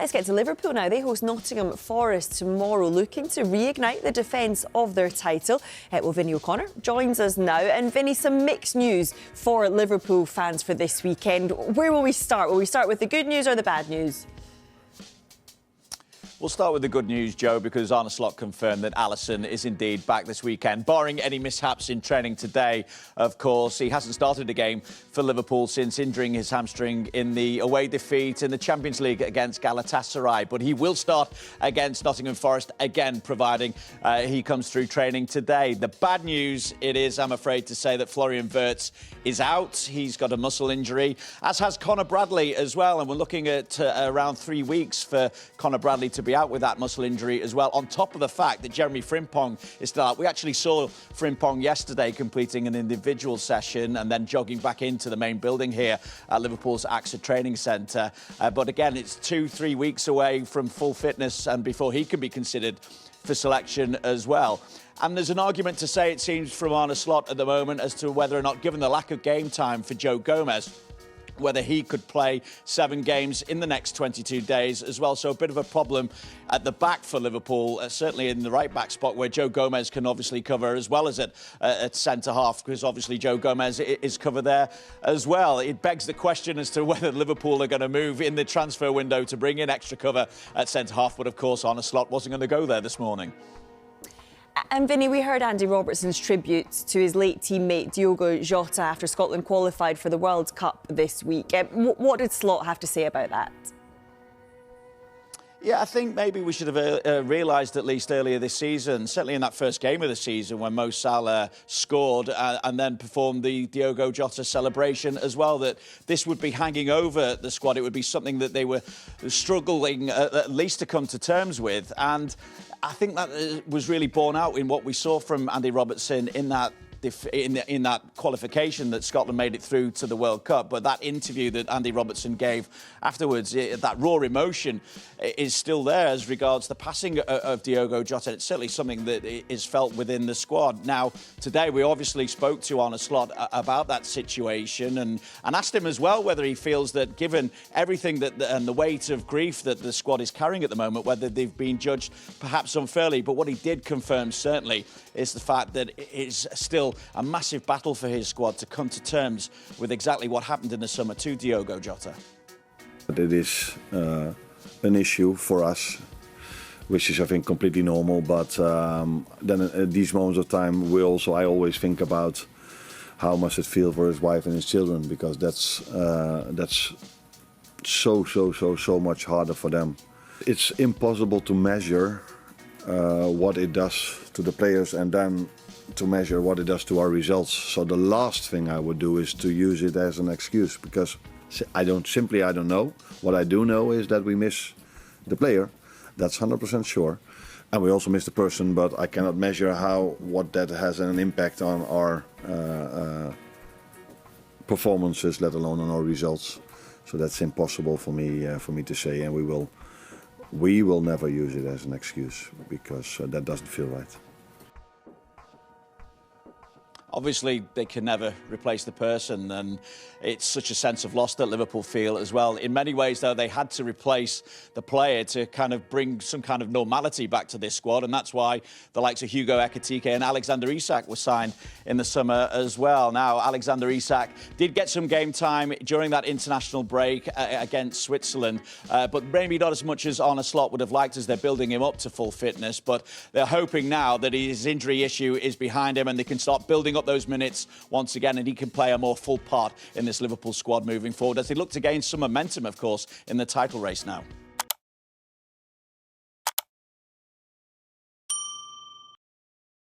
let's get to Liverpool now. They host Nottingham Forest tomorrow, looking to reignite the defence of their title. Well, Vinny O'Connor joins us now. And Vinny, some mixed news for Liverpool fans for this weekend. Where will we start? Will we start with the good news or the bad news? We'll start with the good news, Joe, because Arne Slot confirmed that Alisson is indeed back this weekend, barring any mishaps in training today. Of course, he hasn't started a game for Liverpool since injuring his hamstring in the away defeat in the Champions League against Galatasaray. But he will start against Nottingham Forest again, providing he comes through training today. The bad news, it is, I'm afraid to say, that Florian Wirtz is out. He's got a muscle injury, as has Conor Bradley as well. And we're looking at around 3 weeks for Conor Bradley to be out with that muscle injury as well, on top of the fact that Jeremy Frimpong is still out. We actually saw Frimpong yesterday completing an individual session and then jogging back into the main building here at Liverpool's AXA Training Centre. But again, it's 2-3 weeks away from full fitness and before he can be considered for selection as well. And there's an argument to say, it seems, from Arne Slot at the moment as to whether or not, given the lack of game time for Joe Gomez, whether he could play 7 games in the next 22 days as well. So a bit of a problem at the back for Liverpool, certainly in the right-back spot, where Joe Gomez can obviously cover, as well as at centre-half, because obviously Joe Gomez is covered there as well. It begs the question as to whether Liverpool are going to move in the transfer window to bring in extra cover at centre-half, but of course Arne Slot wasn't going to go there this morning. And Vinny, we heard Andy Robertson's tribute to his late teammate Diogo Jota after Scotland qualified for the World Cup this week. What did Slot have to say about that? Yeah, I think maybe we should have realised at least earlier this season, certainly in that first game of the season when Mo Salah scored and then performed the Diogo Jota celebration as well, that this would be hanging over the squad. It would be something that they were struggling at least to come to terms with. And I think that was really borne out in what we saw from Andy Robertson in that qualification that Scotland made it through to the World Cup. But that interview that Andy Robertson gave afterwards, that raw emotion is still there as regards the passing of Diogo Jota. It's certainly something that is felt within the squad. Now, today we obviously spoke to Arne Slot about that situation and asked him as well whether he feels that, given everything and the weight of grief that the squad is carrying at the moment, whether they've been judged perhaps unfairly. But what he did confirm certainly is the fact that it is still a massive battle for his squad to come to terms with exactly what happened in the summer to Diogo Jota. It is an issue for us, which is, I think, completely normal. But then at these moments of time, I always think about how must it feel for his wife and his children, because that's so much harder for them. It's impossible to measure what it does to the players and then to measure what it does to our results. So the last thing I would do is to use it as an excuse, because I don't know. What I do know is that we miss the player. That's 100% sure. And we also miss the person, but I cannot measure what that has an impact on our performances, let alone on our results. So that's impossible for me to say, and we will never use it as an excuse, because that doesn't feel right. Obviously, they can never replace the person, and it's such a sense of loss that Liverpool feel as well. In many ways, though, they had to replace the player to kind of bring some kind of normality back to this squad, and that's why the likes of Hugo Ekitike and Alexander Isak were signed in the summer as well. Now, Alexander Isak did get some game time during that international break against Switzerland, but maybe not as much as Arne Slot would have liked, as they're building him up to full fitness. But they're hoping now that his injury issue is behind him and they can start building up those minutes once again, and he can play a more full part in this Liverpool squad moving forward as they look to gain some momentum, of course, in the title race now.